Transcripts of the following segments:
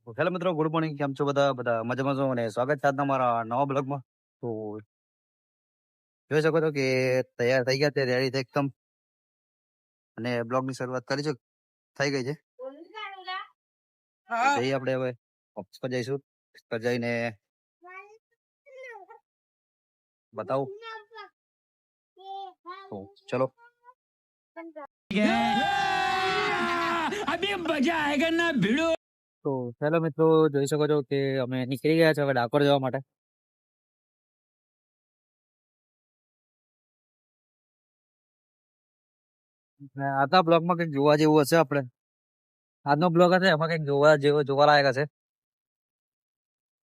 Hello મિત્રો, good morning. કેમ છો બધા? બધા મજામાં છો અને સ્વાગત છે આજના મારા નવા બ્લોગમાં. તો જોઈ શકો છો કે તૈયાર થઈ ગયા છે, રેડી છે એકદમ, અને બ્લોગની શરૂઆત કરી છે, થઈ ગઈ છે. જઈએ આપણે હવે ઓફિસ પર જઈશું. ઓફિસ પર જઈને બતાવું. તો ચલો. अभी मजा आएगा ना भिड़ो. તો હેલો મિત્રો, જોઈ શકો છો કે અમે નીકળી ગયા છે હવે ડાકોર જવા માટે. અને આજના બ્લોગમાં કંઈક જોવા જેવું હશે. આપણે આજનો બ્લોગ હશે એમાં કંઈક જોવા જેવો જોવાલાયક હશે.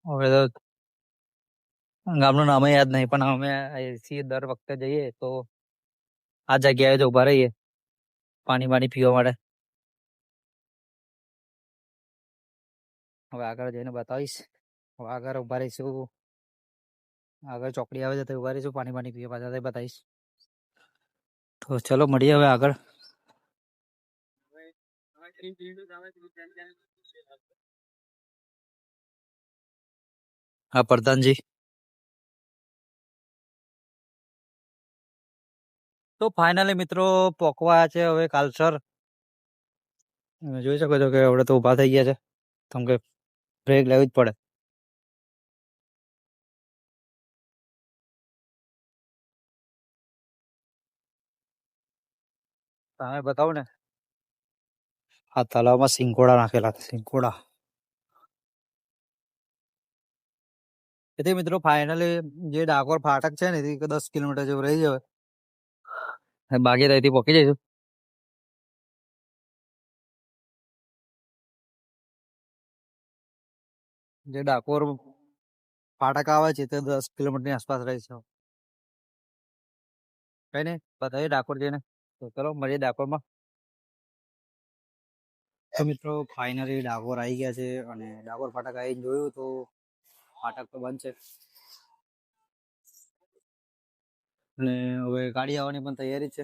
હવે તો ગામનું નામ યાદ નહીં, પણ અમે અહીંથી દર વખતે જઈએ તો આ જગ્યાએ જ ઉભા રહીએ પાણી પીવા માટે. હવે આગળ જઈને બતાવીશ. હવે આગળ ઉભા રહીશું, આગળ ચોકડી આવે છે તો ઉભા રહીશું, પાણી પીવા પાછા બતાવીશ. તો ચલો મળીએ હવે આગળ. હા પ્રધાનજી. તો ફાઇનલી મિત્રો પોકવા છે હવે કાલસર. તમે જોઈ શકો છો કે હવે તો ઉભા થઈ ગયા છે, કેમ કે બ્રેક લેવી જ પડે. તમે બતાવો ને, આ તલાવમાં સિંગોડા નાખેલા હતા, સિંગોડા. એથી મિત્રો ફાઇનલી જે ડાકોર ફાટક છે ને એથી 10 કિલોમીટર જેવું રહી જાય, બાકી ત્યાંથી પહોંચી જઈશું. જે ડાકોર ફાટક આવે છે તે 10 કિલોમીટરની આસપાસ રહે છે. કઈ નહીં, બતાવીએ ડાકોર જઈને. તો ચલો મળીએ ડાકોરમાં. તો મિત્રો ફાઇનલી ડાકોર આવી ગયા છે, અને ડાકોર ફાટક આવીને જોયું તો ફાટક તો બંધ છે, અને હવે ગાડી આવવાની પણ તૈયારી છે.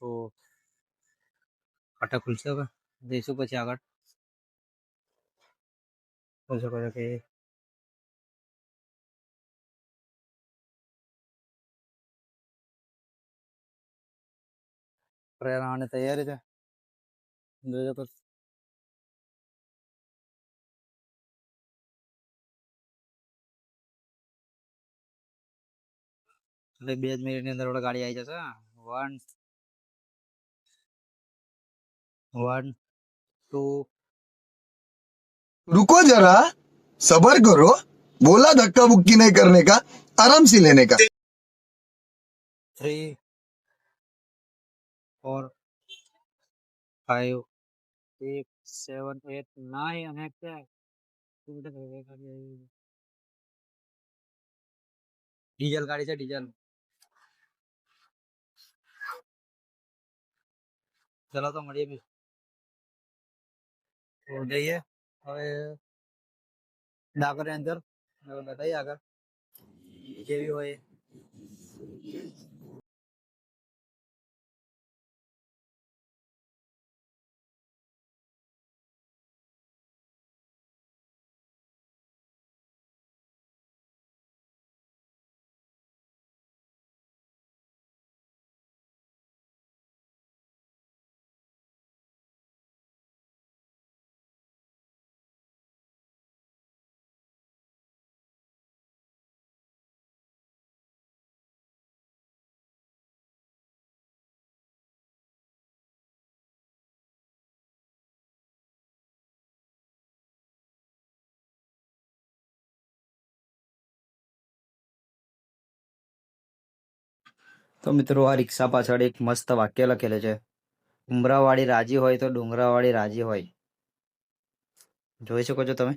તો ફાટક ખુલશે, હવે જઈશું પછી આગળ. જોઈ શકો છો કે ટ્રેન આવવાની તૈયારી છે. જોઈ શકો છો. એટલે 2 જ મિનિટની અંદર આપણે ગાડી આવી જશે. 1 1 2 रुको जरा सबर करो बोला धक्का बुक्की नहीं करने का आराम से लेने का 3 4 5 6 7 8 9 અને 10. ડીઝલ ગાડી છે, ડીઝલ. ચલો તો મળીએ બી. તો જઈએ હવે ડાકોરની અંદર, હવે બતાવીએ આગળ કેવી હોય. તો મિત્રો આ રિક્ષા પાછળ એક મસ્ત વાક્ય લખેલું છે, ઉમરાવાળી રાજી હોય તો ડુંગરાવાળી રાજી હોય. જોઈ શકો છો તમે.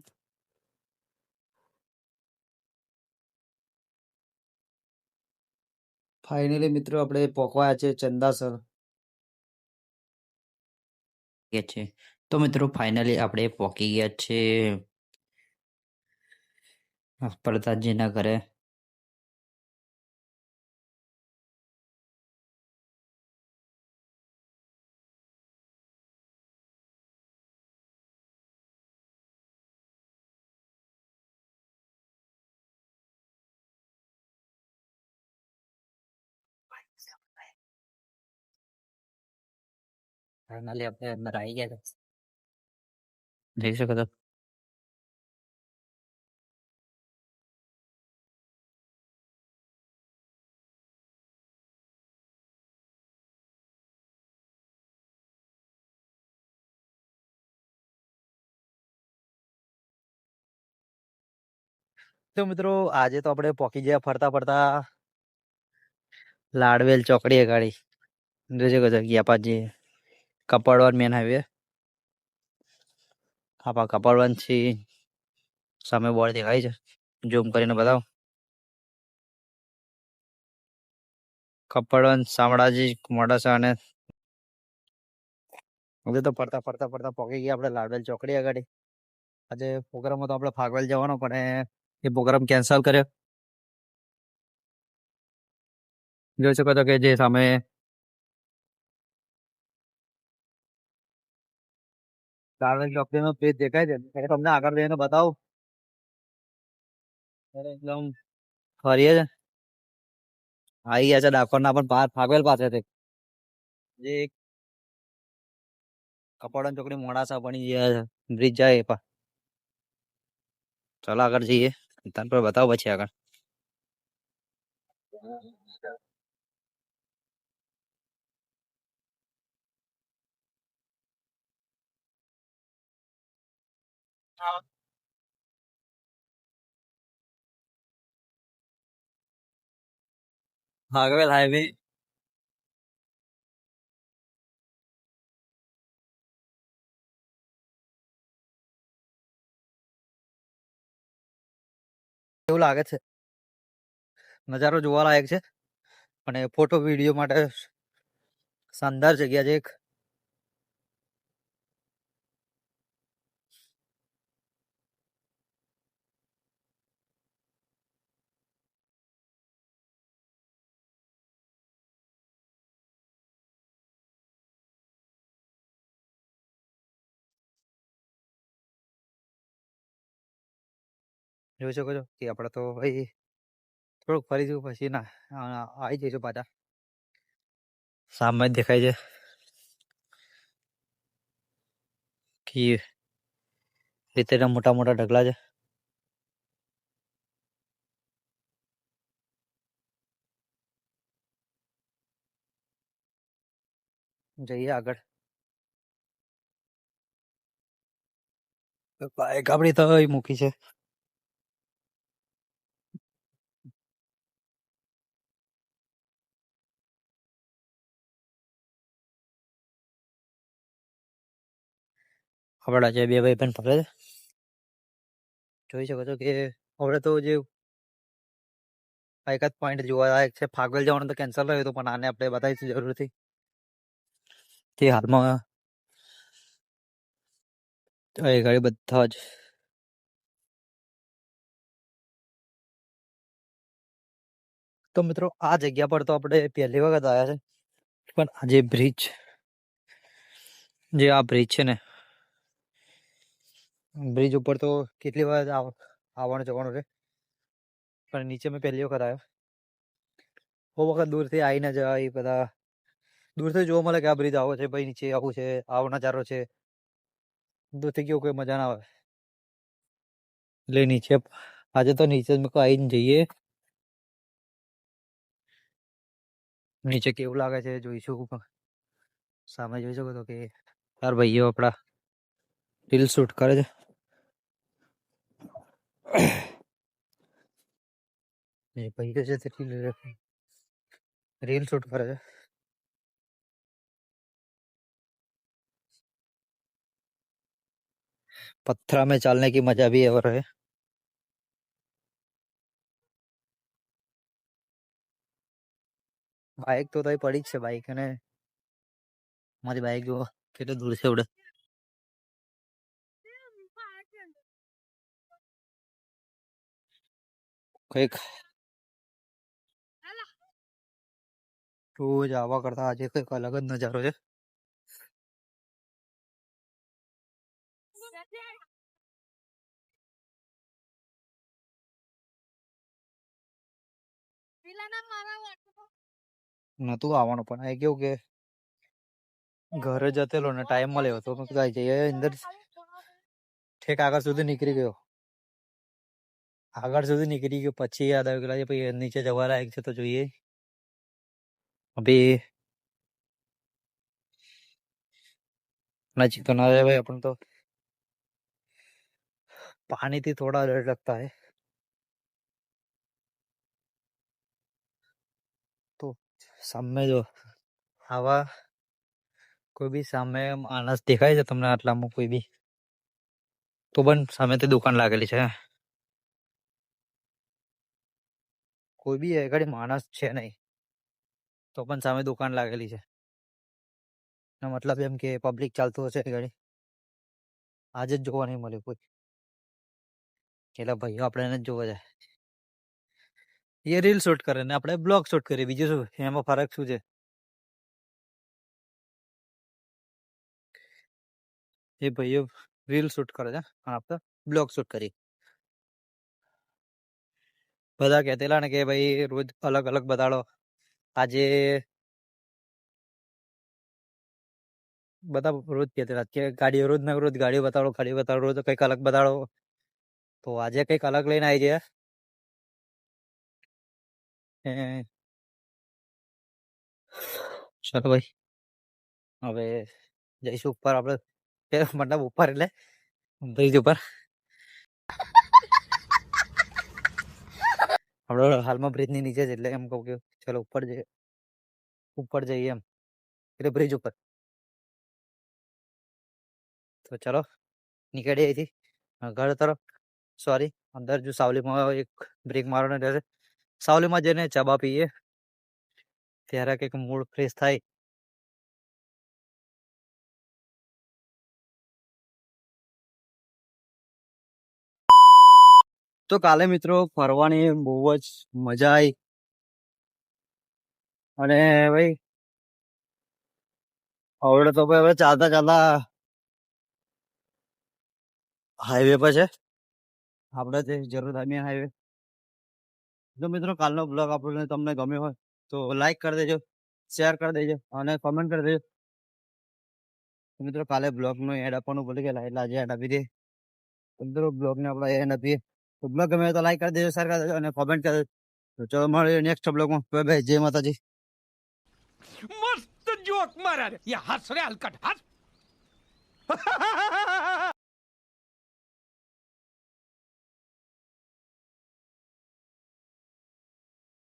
ફાઇનલી મિત્રો આપણે પહોંચવાયા છે ચંદાસર છે. તો મિત્રો ફાઇનલી આપણે પહોંચી ગયા છે પ્રતાપજીના ઘરે. ફાઇનલી આપણે અંદર આવી ગયા છે. જઈ શકો છો. તો મિત્રો આજે તો આપણે પોકી ગયા ફરતા ફરતા લાડવેલ ચોકડી અગાડી. જોઈ શકો છો ગયા પાછી કપડવન મેન હાઈવે. આપા કપડવન છે સામે બોર્ડ દેખાય છે. ઝૂમ કરીને બતાવો. કપડવન શામળાજી મોડાસા અને હવે તો ફરતા ફરતા ફરતા પોકી ગયા આપણે લાડવેલ ચોકડી અગાડી. આજે પ્રોગ્રામ હતો આપણે ફાગવેલ જવાનો પણ એ પ્રોગ્રામ કેન્સલ કર્યો. જોઈ શકો છો કે જે સામે લાડવેલ ચોકડીનો પેજ દેખાય છે એ તમને આગળ જઈને બતાવું. એકદમ ફરીએ છે આવી ગયા છે ડાકોરના પણ ફાગવેલ પાસેથી જે કપડવન ચોકડી મોડાસા બની ગયા છે બ્રિજ જાય એ પા. ચાલો આગળ જઈએ તને પર બતાવો પછી આગળ. ફાગવેલ હાઈવે એવું લાગે છે. નજારો જોવા લાયક છે અને ફોટો વિડીયો માટે શાનદાર જગ્યા છે એક. જોઈ શકો છો કે આપણે તો ભાઈ થોડુંક ફરીશું પછી ના આવી જઈશું પાછા. સામે જ દેખાય છે કે રીતે મોટા મોટા ઢગલા છે. જઈએ આગળ. બાઈક આપડી તો મૂકી છે. આપડા જે બે ભાઈ પણ ફરે છે. જોઈ શકો છો કે હવે તો જે એકાદ પોઈન્ટ જોવા લાયક છે. ફાગવેલ જવાનું તો કેન્સલ રહ્યું હતું પણ આને આપણે બતાવીશું જરૂરથી. તે હાલમાં એ ગાડી બધા જ તો મિત્રો આ જગ્યા પર તો આપણે પહેલી વખત આવ્યા છે પણ આજે બ્રિજ જે આ બ્રિજ છે ને બ્રિજ ઉપર તો કેટલી વાર આવવાનું જવાનું છે પણ નીચે મેં પહેલી વખત આવ્યો. બહુ વખત દૂરથી આવીને જાય બધા દૂરથી જોવા મળે કે આ બ્રિજ આવો છે ભાઈ નીચે આવું છે આવો નજારો છે. દૂરથી કેવું કોઈ મજા ના આવે એટલે નીચે આજે તો નીચે મેં આવીને જઈએ નીચે કેવું લાગે છે જોઈશું. સામે જોઈ શકો તો કે તાર ભાઈઓ આપડા રીલ શૂટ કરે છે. એ ભાઈ છે તે રીલ શૂટ કરે છે. पत्थरा में चलने की मजा भी और है. બાઈક તો તઈ પડી જ છે બાઈક અને મારી બાઈક જો કેટલે દૂર છે ઉડે. કઈક રોજ આવા કરતા આજે કઈક અલગ જ નજારો છે. નતું આવવાનું પણ એ કેવું કે ઘરે જતેલો ને ટાઈમ મળ્યો તો ગાઈ જઈએ અંદર ઠેક આગળ સુધી નીકળી ગયો. આગળ સુધી નીકળી ગયો પછી યાદ આવ્યું કે લાગે પછી નીચે જવા લાયક છે તો જોઈએ. अभी नजीक तो ना रहे भाई अपन तो पानी थी थोड़ा डर लगता है तो सामने जो हवा કોઈ બી સામે માણસ દેખાય છે તમને આટલામાં કોઈ બી તો પણ સામેથી દુકાન લાગેલી છે કોઈ બી આગળ માણસ છે નહીં તો પણ સામે દુકાન લાગેલી છે એનો મતલબ એમ કે પબ્લિક ચાલતું હશે ગાડી આજે જ જોવા નહીં મળ્યું કોઈ એટલે ભાઈઓ આપણે એને જ જોવા જાય એ રીલ શૂટ કરે ને આપણે બ્લોગ શૂટ કરીએ બીજું શું એમાં ફરક શું છે એ ભાઈઓ રીલ શૂટ કરે છે અને આપણે બ્લોગ શૂટ કરીએ બધા કહેતેલા ને કે ભાઈ રોજ અલગ અલગ બતાડો આજે બધા રોજ કહેતેલા કે ગાડીઓ રોજ ના રોજ ગાડીઓ બતાડો રોજ કંઈક અલગ બતાડો તો આજે કંઈક અલગ લઈને આવી જાય ચલો ભાઈ હવે જઈશું ઉપર આપણે મતલબ ઉપર એટલે બ્રિજ ઉપર આપણે હાલમાં બ્રિજ ની નીચે જ એટલે એમ કહું કે ચલો ઉપર જઈએ એમ એટલે બ્રિજ ઉપર તો ચલો નીકળીએ અહીંથી ઘર તરફ સોરી અંદર જો સાવલીમાં એક બ્રેક મારવાનો રહેશે સાવલીમાં જઈને ચા પીએ ત્યારે કંઈક મૂડ ફ્રેશ થાય તો કાલે મિત્રો ફરવાની બહુ જ મજા આવી અને ભાઈ હવે તો ભાઈ હવે ચાલતા ચાલતા હાઈવે પર છે આપણે જે જરૂર દામિયા હાઈવે જો મિત્રો કાલનો બ્લોગ આપણને તમને ગમ્યો હોય તો લાઈક કરી દેજો શેર કરી દેજો અને કમેન્ટ કરી દેજો મિત્રો કાલે બ્લોગનો એડ આપવાનું ભૂલી ગયેલા એટલે આજે એડ આપી દે મિત્રો બ્લોગને આપણે એડ આપીએ તો બ્લોગ ગમે તો લાઈક કરી દેજો શેર કરી દેજો અને કોમેન્ટ કરી દેજો તો ચલો મળીએ નેક્સ્ટ બ્લોગમાં બાય બાય જય માતાજી मस्त जोक मारा रे. या हस रे हलकट हस.